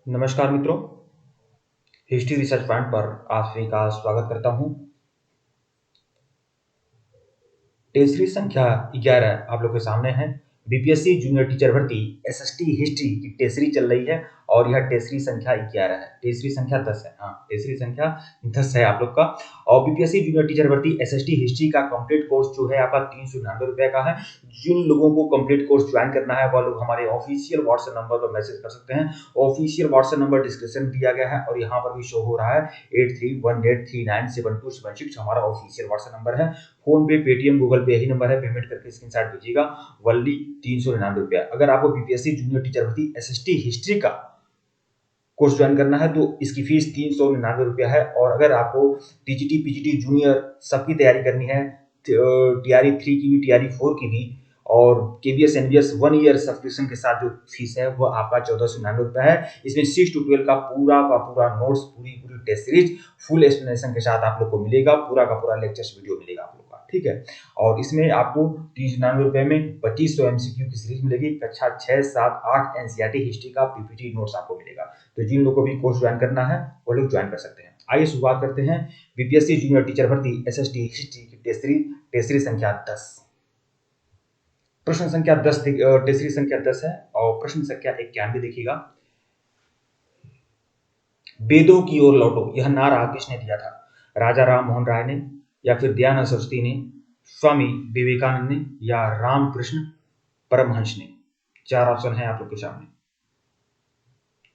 नमस्कार मित्रों, history research point पर आप सभी का स्वागत करता हूं। टेस्टरी संख्या 11 आप लोग के सामने है। बीपीएससी जूनियर टीचर भर्ती एसएसटी हिस्ट्री की टेस्टरी चल रही है और यह टेस्टरी संख्या 11 है। टेस्टरी संख्या 10 है। हाँ, टेस्टरी संख्या 10 है आप लोग का। और बीपीएससी जूनियर टीचर भर्ती एसएसटी हिस्ट्री का कंप्लीट कोर्स जो है आपका 399 रुपए का है। जिन लोगों को कंप्लीट कोर्स ज्वाइन करना है वह लोग हमारे ऑफिशियल व्हाट्सएप नंबर पर मैसेज कर सकते हैं। ऑफिशियल व्हाट्सएप नंबर डिस्क्रिप्शन दिया गया है और यहाँ पर भी शो हो रहा है 8318397276 हमारा ऑफिशियल व्हाट्सएप नंबर है। फोन पे, पेटीएम, गूगल पे यही नंबर है। पेमेंट करके स्क्रीनशॉट भेजिएगा। वनली 399 रुपया। अगर आपको बीपीएससी जूनियर टीचर भर्ती एसएसटी हिस्ट्री का कोर्स ज्वाइन करना है तो इसकी फीस 399 रुपया है। और अगर आपको टीजीटी, पीजीटी जूनियर सबकी तैयारी करनी है, टीआरई 3 की भी, टीआरई 4 की भी, और केबीएस एनबीएस 1 ईयर सब्सक्रिप्शन के साथ जो फीस है वो आपका 1499 रुपया है। इसमें 6 to 12 का पूरा नोट्स, पूरी टेस्ट सीरीज फुल एक्सप्लेनेशन के साथ आप लोग को मिलेगा। पूरा का पूरा लेक्चर्स वीडियो मिलेगा आप लोग का, ठीक है। और इसमें आपको 399 रुपए में 2500 एमसीक्यू की सीरीज मिलेगी। कक्षा 6, 7, 8 एनसीईआरटी हिस्ट्री का पीपीटी नोट्स आपको मिलेगा। तो जिन लोगों को भी कोर्स ज्वाइन करना है वो लोग ज्वाइन कर सकते हैं। आइए शुरुआत करते हैं बीपीएससी जूनियर टीचर भर्ती एसएसटी हिस्ट्री की टेस्ट सीरीज संख्या 10। प्रश्न संख्या 10 टेस्ट सीरीज संख्या 10 है। और प्रश्न संख्या 91 देखिएगा। वेदों की ओर लौटो, यह नारा किसने दिया था? राजा राम मोहन राय ने, या फिर दयानंद सरस्वती ने, स्वामी विवेकानंद ने, या रामकृष्ण परमहंस ने? 4 ऑप्शन है आप लोग के सामने।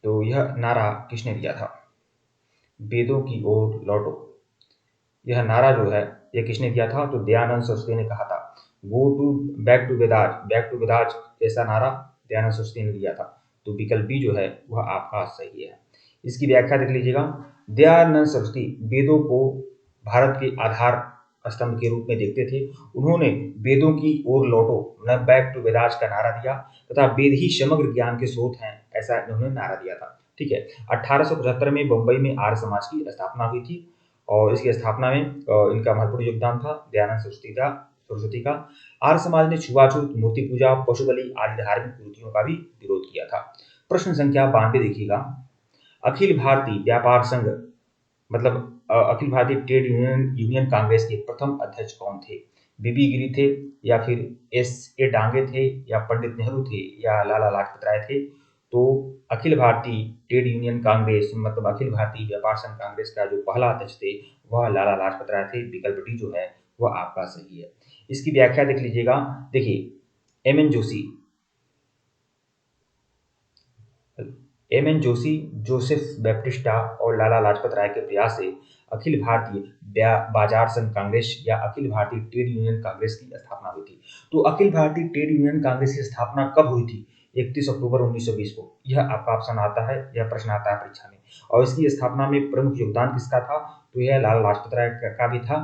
तो यह नारा किसने दिया था? वेदों की ओर लौटो, यह नारा जो है यह किसने दिया था? तो दयानंद सरस्वती ने कहा था। बैक टू वेदाज ऐसा नारा दयानंद सरस्वती ने दिया था। तो विकल्प बी जो है वह आपका सही है। इसकी व्याख्या देख लीजिएगा। दयानंद सरस्वती वेदों को भारत के आधार स्तंभ के रूप में देखते थे। उन्होंने वेदों की ओर लौटो, न बैक टू वेदाज का नारा दिया तथा वेद ही समग्र ज्ञान के स्रोत हैं, ऐसा इन्होंने नारा दिया था। ठीक है। 1875 में बंबई में आर्य समाज की स्थापना हुई थी और इसकी स्थापना में इनका महत्वपूर्ण योगदान था दयानंद सरस्वती का। आर्य समाज ने छुआछूत, मूर्ति पूजा, पशु बलि आदि धार्मिक कुरीतियों का भी विरोध किया था। प्रश्न संख्या 92 देखिएगा। अखिल भारतीय व्यापार संघ मतलब अखिल भारतीय ट्रेड यूनियन कांग्रेस के प्रथम अध्यक्ष कौन थे? बीबी गिरी थे, या फिर एस ए डांगे थे, या पंडित नेहरू थे, या लाला लाजपत राय थे? तो अखिल भारतीय ट्रेड यूनियन कांग्रेस मतलब अखिल भारतीय व्यापार संघ कांग्रेस का जो पहला अध्यक्ष थे वह लाला लाजपत राय थे। विकल्प डी जो है वह आपका सही है। इसकी व्याख्या देख लीजिएगा। देखिए, एम एन जोशी, जोसेफ बैप्टिस्टा और लाला लाजपत राय के प्रयास से अखिल भारतीय बाजार संघ कांग्रेस या अखिल भारतीय ट्रेड यूनियन कांग्रेस की स्थापना हुई थी। तो अखिल भारतीय ट्रेड यूनियन कांग्रेस की स्थापना कब हुई थी? 31 अक्टूबर 1920 को। यह आपका ऑप्शन आता है, यह प्रश्न आता है परीक्षा में। और इसकी स्थापना में प्रमुख योगदान किसका था? तो यह लाला लाजपत राय का भी था।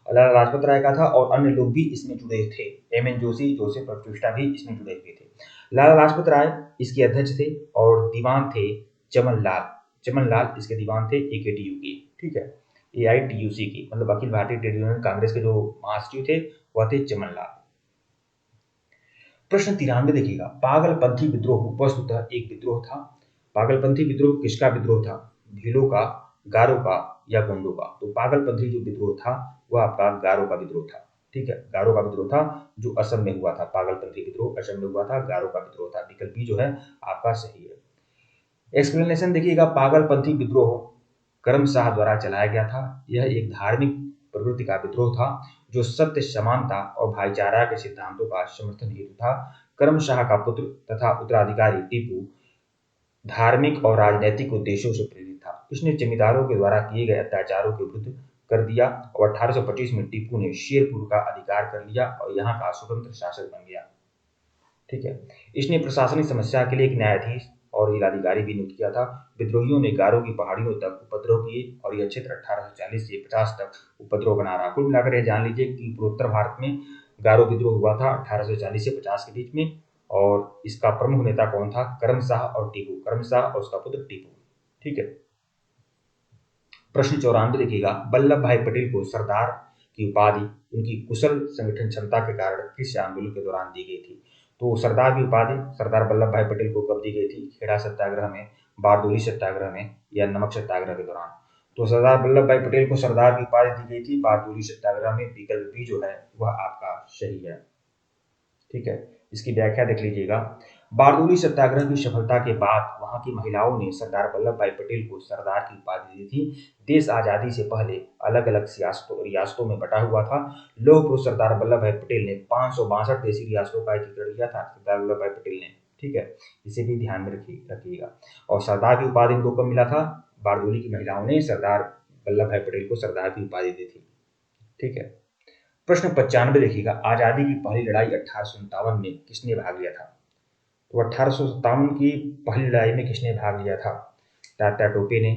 लाला लाजपत राय का था और अन्य लोग भी इसमें जुड़े थे। एम एन जोशी, जोसेफ बैप्टिस्टा भी इसमें जुड़े हुए थे। लाला लाजपत राय इसके अध्यक्ष थे और दीवान थे चमन लाल इसके दीवान थे एकेटीयू के। ठीक है, एआईटीयूसी की मतलब अखिल भारतीय ट्रेड यूनियन कांग्रेस के जो महासचिव थे वह थे चमन लाल। प्रश्न 93 देखिएगा। पागलपंथी विद्रोह वस्तुतः एक विद्रोह था। पागलपंथी विद्रोह किसका विद्रोह था? भीलों का, गारो का, या गोंडों का? तो पागलपंथी जो विद्रोह था वह आपका गारो का विद्रोह था। ठीक है, गारो का विद्रोह था जो असम में हुआ था। पागलपंथी विद्रोह असम में हुआ था, गारो का विद्रोह था। विकल्प बी जो है आपका सही है। एक्सप्लेनेशन देखिएगा। पागलपंथी विद्रोह करमशाह द्वारा चलाया गया था। यह एक धार्मिक प्रवृत्ति का विद्रोह था जो सत्य, समानता और भाईचारा के सिद्धांतों का समर्थन हेतु था। करमशाह का पुत्र तथा उत्तराधिकारी टीपू धार्मिक और राजनैतिक उद्देश्यों से प्रेरित था। इसने जमींदारों के द्वारा किए गए अत्याचारों के विरुद्ध कर दिया और 1825 में टीपू ने शेरपुर का अधिकार कर लिया और यहाँ का स्वतंत्र शासक बन गया। ठीक है। इसने प्रशासनिक समस्या के लिए एक न्यायाधीश और जिलाधिकारी भी नियुक्त किया था। विद्रोहियों ने गारो की पहाड़ियों तक उपद्रव किए और यह क्षेत्र 1840 से 50 तक उपद्रव बना रहा। कुल मिलाकर यह जान लीजिए कि पूर्वोत्तर भारत में गारो विद्रोह हुआ था 1840 से 50 के बीच में। और इसका प्रमुख नेता कौन था? करमशाह और टीपू, करमशाह और उसका पुत्र टीपू। ठीक है। प्रश्न 94 देखिएगा। वल्लभ भाई पटेल को सरदार की उपाधि उनकी कुशल संगठन क्षमता के कारण किस आंदोलन के दौरान दी गई थी? तो सरदार की उपाधि सरदार वल्लभ भाई पटेल को कब दी गई थी? खेड़ा सत्याग्रह में, बारदोली सत्याग्रह में, या नमक सत्याग्रह के दौरान? तो सरदार वल्लभ भाई पटेल को सरदार की उपाधि दी गई थी बारदोली सत्याग्रह में। विकल्प बी जो है वह आपका सही है। ठीक है, इसकी व्याख्या देख लीजिएगा। बारदोली सत्याग्रह की सफलता के बाद वहां की महिलाओं ने सरदार वल्लभ भाई पटेल को सरदार की उपाधि दी थी। देश आजादी से पहले अलग अलग रियासतों में बटा हुआ था। लौह पुरुष सरदार वल्लभ भाई पटेल ने 562 देशी रियासतों का एकीकरण किया था सरदार वल्लभ भाई पटेल ने। ठीक है, इसे भी ध्यान में रखिएगा। और सरदार की उपाधि इनको कब मिला था? बारदोली की महिलाओं ने सरदार वल्लभ भाई पटेल को सरदार की उपाधि दी थी। ठीक है, प्रश्न 95 देखिएगा। आजादी की पहली लड़ाई 1857 में किसने भाग लिया था? तो 1857 की पहली लड़ाई में किसने भाग लिया था? तात्या टोपे ने,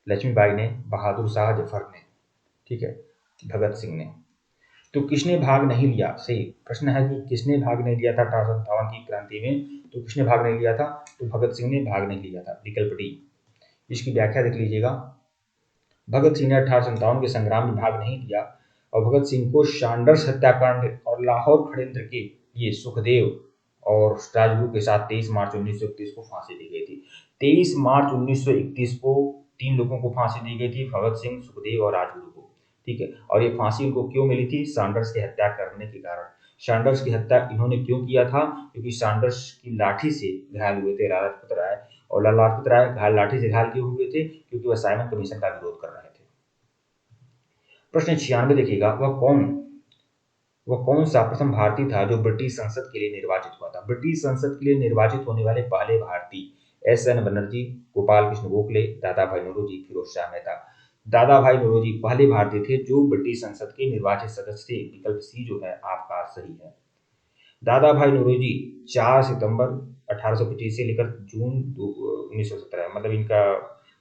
लक्ष्मीबाई ने, बहादुर शाह जफर ने, ठीक है, भगत सिंह ने। तो किसने भाग नहीं लिया? सही प्रश्न है कि किसने भाग नहीं लिया था 1857 की क्रांति में? तो किसने भाग नहीं लिया था? तो भगत सिंह ने भाग नहीं लिया था। विकल्प डी। इसकी व्याख्या देख लीजिएगा। भगत सिंह ने 1857 के संग्राम में भाग नहीं लिया और भगत सिंह को सैंडर्स हत्याकांड और लाहौर षड्यंत्र के लिए सुखदेव और राजगुरु के साथ 23 मार्च 1931 को फांसी दी गई थी। 23 मार्च 1931 को 3 लोगों को फांसी दी गई थी, भगत सिंह, सुखदेव और राजगुरु को। ठीक है, और ये फांसी उनको क्यों मिली थी? सैंडर्स की हत्या करने के कारण। सैंडर्स की हत्या इन्होंने क्यों किया था? क्योंकि सैंडर्स की लाठी से घायल हुए थे लाला लाजपत राय, और लाला लाजपत राय घायल लाठी से घायल क्यों हुए थे? क्योंकि वह साइमन कमीशन का विरोध कर रहे थे। प्रश्न 96 देखिएगा। वह कौन सा प्रथम भारतीय था जो ब्रिटिश संसद के लिए निर्वाचित हुआ था? ब्रिटिश संसद के लिए निर्वाचित होने वाले पहले भारतीय एस.एन. बनर्जी, गोपाल कृष्ण गोखले, दादा भाई नौरोजी, फिरोज शाह मेहता। दादा भाई नौरोजी पहले भारतीय थे जो ब्रिटिश संसद के निर्वाचित सदस्य थे। विकल्प सी जो है आपका सही है। दादा भाई नौरोजी 4 सितंबर 1825 से लेकर जून 1917, मतलब इनका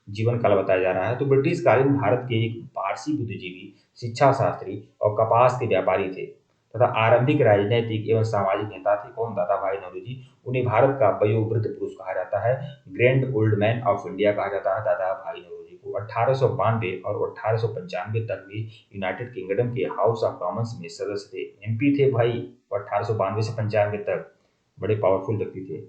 जीवन काल बताया जा रहा है। तो ब्रिटिश कालीन भारत के एक पारसी बुद्धिजीवी, शिक्षा शास्त्री और कपास के व्यापारी थे तथा आरंभिक राजनैतिक एवं सामाजिक नेता थे। कौन? दादा भाई नौरोजी। उन्हें भारत का वयोवृद्ध पुरुष कहा जाता है, grand old man of India कहा जाता है दादा भाई नौरोजी को। 1892 और 1895 तक भी यूनाइटेड किंगडम के हाउस ऑफ कॉमन्स में सदस्य थे, एमपी थे भाई। 1892 से 95 तक बड़े पावरफुल व्यक्ति थे।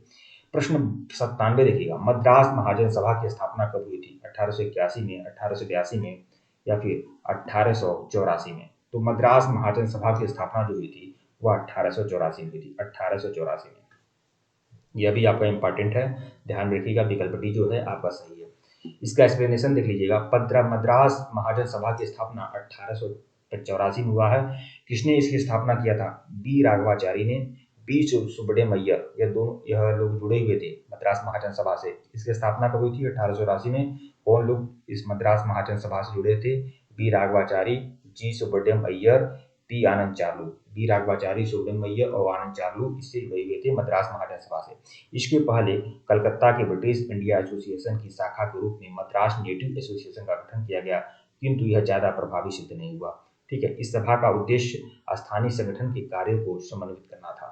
प्रश्न 97 देखिएगा। मद्रास महाजन सभा की स्थापना कब हुई थी? 1881 में, 1882 में, या फिर 1884 में? तो मद्रास महाजन सभा की स्थापना जो हुई थी वह 1884 में हुई थी। 1884 में। यह भी आपका इंपॉर्टेंट है, ध्यान रखिएगा। विकल्प डी जो है आपका सही है। इसका एक्सप्लेनेशन देख लीजिएगा। मद्रास महाजन सभा की स्थापना 1884 में हुआ है। किसने इसकी स्थापना किया था? बी राघवाचारी ने, बी सुब्रमण्यम, यह लोग जुड़े हुए थे मद्रास महाजन सभा से। इसकी स्थापना कब हुई थी? 1884 में। कौन लोग इस मद्रास महाजन सभा से जुड़े थे? बी राघवाचारी, जी सुब्रमण्यम अय्यर, पी आनंद चार्लू। बी राघवाचारी, सुब्रमण्यम अय्यर और आनंद चार्लू इससे जुड़े हुए थे मद्रास महाजन सभा से। इसके पहले कलकत्ता के ब्रिटिश इंडिया एसोसिएशन की शाखा के रूप में मद्रास नेटिव एसोसिएशन का गठन किया गया, किंतु यह ज्यादा प्रभावी सिद्ध नहीं हुआ। ठीक है, इस सभा का उद्देश्य स्थानीय संगठन के कार्यों को समन्वित करना था।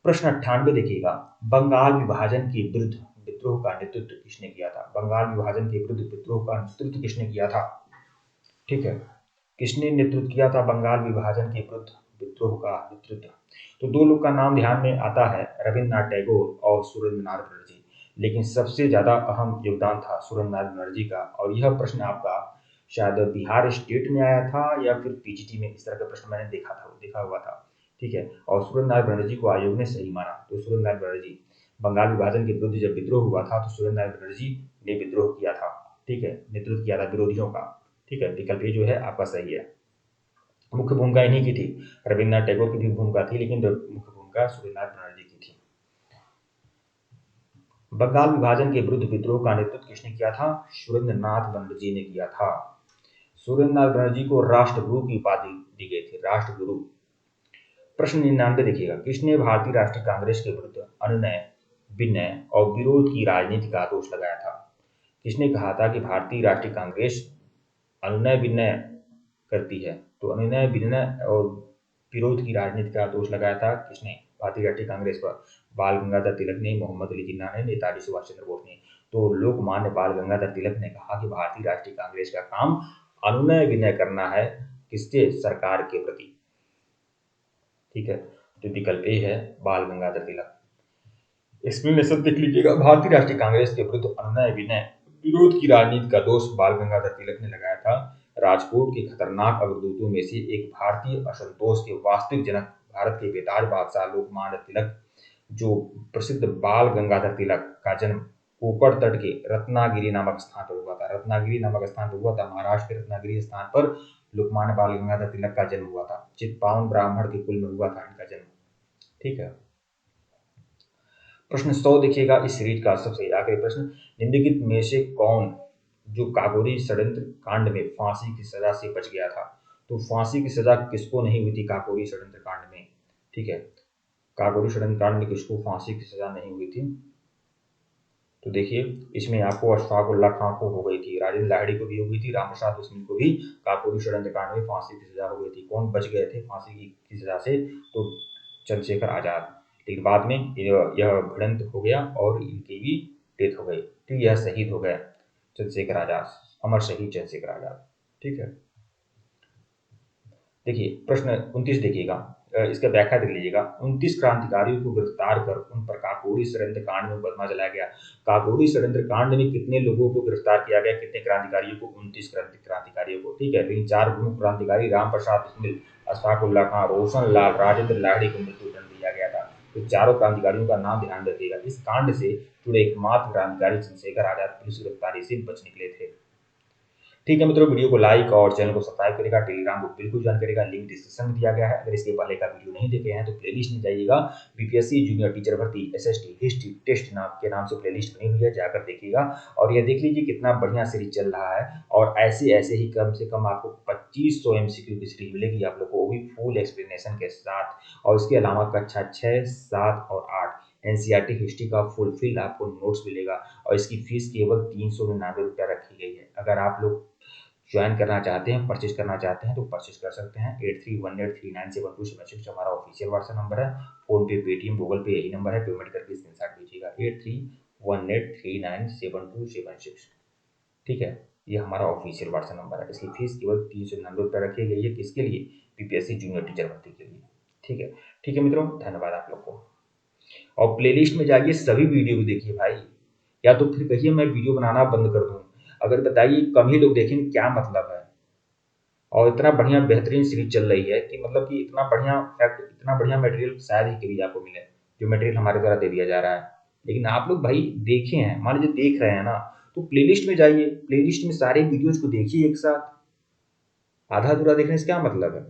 प्रश्न 98 देखिएगा। बंगाल विभाजन के विरुद्ध विद्रोह का नेतृत्व किसने किया था? बंगाल विभाजन के विरुद्ध विद्रोह का नेतृत्व किसने किया था? ठीक है, किसने नेतृत्व किया था बंगाल विभाजन के विरुद्ध विद्रोह का नेतृत्व? तो 2 लोग का नाम ध्यान में आता है, रविन्द्रनाथ टैगोर और सुरेंद्रनाथ बनर्जी। लेकिन सबसे ज्यादा अहम योगदान था सुरेंद्रनाथ बनर्जी का। और यह प्रश्न आपका शायद बिहार स्टेट में आया था या फिर पीजीटी में, इस तरह का प्रश्न मैंने देखा हुआ था। ठीक है, और सुरेंद्रनाथ बनर्जी को आयोग ने सही माना। तो सुरेंद्रनाथ बनर्जी, बंगाल विभाजन के विरुद्ध जब विद्रोह हुआ था तो सुरेंद्रनाथ बनर्जी ने विद्रोह किया था। ठीक है, नेतृत्व किया था विरोधियों का। ठीक है, विकल्प ए जो है आपका सही है। मुख्य भूमिका इन्हीं की थी। रविन्द्रनाथ टैगोर की भी भूमिका थी, लेकिन मुख्य भूमिका सुरेंद्रनाथ बनर्जी की थी। बंगाल विभाजन के विरुद्ध विद्रोह का नेतृत्व किसने किया था? सुरेंद्रनाथ बनर्जी ने किया था। सुरेंद्रनाथ बनर्जी को राष्ट्रगुरु की उपाधि दी गई थी, राष्ट्रगुरु। प्रश्न 99 देखिएगा। किसने भारतीय राष्ट्रीय कांग्रेस के विरुद्ध अनुनय, विनय और विरोध की राजनीति का दोष लगाया था? किसने कहा था कि भारतीय राष्ट्रीय कांग्रेस अनुनय विनय करती है? तो अनुनय विनय और विरोध की राजनीति का दोष लगाया था किसने? भारतीय राष्ट्रीय कांग्रेस पर। बाल गंगाधर तिलक ने, मोहम्मद अली जिन्ना ने, नेताजी सुभाष चंद्र बोस ने। तो लोकमान्य बाल गंगाधर तिलक ने कहा कि भारतीय राष्ट्रीय कांग्रेस का काम अनुनय विनय करना है, किसके? सरकार के प्रति। ठीक है, तो विकल्प ए है बाल गंगाधर तिलक। एक्सप्लेनेशन देख लीजिएगा। भारतीय राष्ट्रीय कांग्रेस के विरुद्ध अनुनय विनय विरोध की राजनीति का दोष बाल गंगाधर तिलक ने लगाया था। राजकोट के खतरनाक अग्रदूतों में से एक भारतीय असंतोष के वास्तविक जनक भारत के बेताज बादशाह लोकमान्य तिलक, जो प्रसिद्ध बाल गंगाधर तिलक का जन्म कोकण तट के रत्नागिरी नामक स्थान पर हुआ था। रत्नागिरी नामक स्थान पर हुआ था, महाराष्ट्र के रत्नागिरी स्थान पर लोकमान्य बाल गंगाधर तिलक का जन्म हुआ था। चित्पावन ब्राह्मण के कुल में हुआ था इनका जन्म। ठीक है। प्रश्न 100 देखिएगा इस सीरीज का सबसे आखिरी प्रश्न, निम्नलिखित में से कौन जो काकोरी षड्यंत्र कांड में फांसी की सजा से बच गया था? तो फांसी की सजा किसको नहीं हुई थी काकोरी षड्यंत्र कांड में? ठीक है, काकोरी षड्यंत्र कांड में किसको फांसी की सजा नहीं हुई थी? तो देखिए इसमें आपको अशफाक उल्लाह खां को हो गई थी, राजेंद्र लाहिड़ी को भी हो गई थी, राम प्रसाद बिस्मिल को भी काकोरी षड्यंत्र कांड में फांसी की सजा हो गई थी। कौन बच गए थे फांसी की सजा से? तो चंद्रशेखर आजाद। लेकिन बाद में यह भिड़ंत हो गया और इनकी भी डेथ हो गई। ठीक, यह शहीद हो गया चंद्रशेखर आजाद, अमर शहीद चंद्रशेखर आजाद। ठीक है। देखिए प्रश्न 29 देखिएगा, इसका व्याख्या देख लीजिएगा। 29 क्रांतिकारियों को गिरफ्तार कर उन पर काकोरी षड्यंत्र कांड में मुकदमा चलाया गया। काकोरी षड्यंत्र कांड में कितने लोगों को गिरफ्तार किया गया? कितने क्रांतिकारियों को? 29 क्रांतिकारियों को। ठीक है। लेकिन 4 प्रमुख क्रांतिकारी राम प्रसाद बिस्मिल, अशफाक उल्लाह खां, रोशन लाल, राजेंद्र लाहिड़ी को मृत्युदंड दिया गया था। तो चारों क्रांतिकारियों का नाम ध्यान रखिएगा। इस कांड से जुड़े एकमात्र क्रांतिकारी चंद्रशेखर आजाद पुलिस गिरफ्तारी से बच निकले थे। ठीक है मित्रों, वीडियो को लाइक और चैनल को सब्सक्राइब करेगा। टेलीग्राम को बिल्कुल ज्वाइन करेगा, लिंक डिस्क्रिप्शन में दिया गया है। अगर इसके पहले का वीडियो नहीं देखे हैं तो प्लेलिस्ट में जाइएगा, बीपीएससी जूनियर टीचर भर्ती एसएसटी हिस्ट्री टेस्ट नाम के नाम से प्लेलिस्ट बनी हुई है, जाकर देखिएगा। और यह देख लीजिए कितना बढ़िया सीरीज चल रहा है। और ऐसे ही कम से कम आपको 2500 एमसीक्यू की सीरीज मिलेगी आप लोग को, वो भी फुल एक्सप्लेनेशन के साथ। और इसके अलावा कक्षा 6, 7 और 8 एनसीईआरटी हिस्ट्री का फुलफिल आपको नोट्स मिलेगा। और इसकी फीस केवल 399 रुपया रखी गई है। अगर आप लोग ज्वाइन करना चाहते हैं, परचेज करना चाहते हैं तो परचेज कर सकते हैं। 8318397276 हमारा ऑफिशियल व्हाट्सएप नंबर है। फोन पे, पेटीएम, गूगल पे यही नंबर है। पेमेंट करके स्क्रीनशॉट भेजिएगा 8318397276। ठीक है, ये हमारा ऑफिशियल व्हाट्सएप नंबर है। इसकी फीस केवल 399 रुपये रखी गई है। किसके लिए? बीपीएससी जूनियर टीचर भर्ती के लिए। ठीक है। ठीक है मित्रों, धन्यवाद आप लोग को। और प्लेलिस्ट में जाइए, सभी वीडियो को देखिए भाई, या तो फिर कहिए मैं वीडियो बनाना बंद कर दूं। अगर बताइए कम ही लोग देखेंगे, क्या मतलब है? और इतना बढ़िया बेहतरीन सीरीज चल रही है कि मतलब कि इतना बढ़िया फैक्ट, इतना बढ़िया मटेरियल शायद ही कभी आपको मिले, जो मटेरियल हमारे द्वारा दे दिया जा रहा है। लेकिन आप लोग भाई देखे हैं, मान लीजिए देख रहे हैं ना, तो प्लेलिस्ट में जाइए, प्लेलिस्ट में सारे वीडियोज को देखिए एक साथ। आधा अधूरा देखने से क्या मतलब है?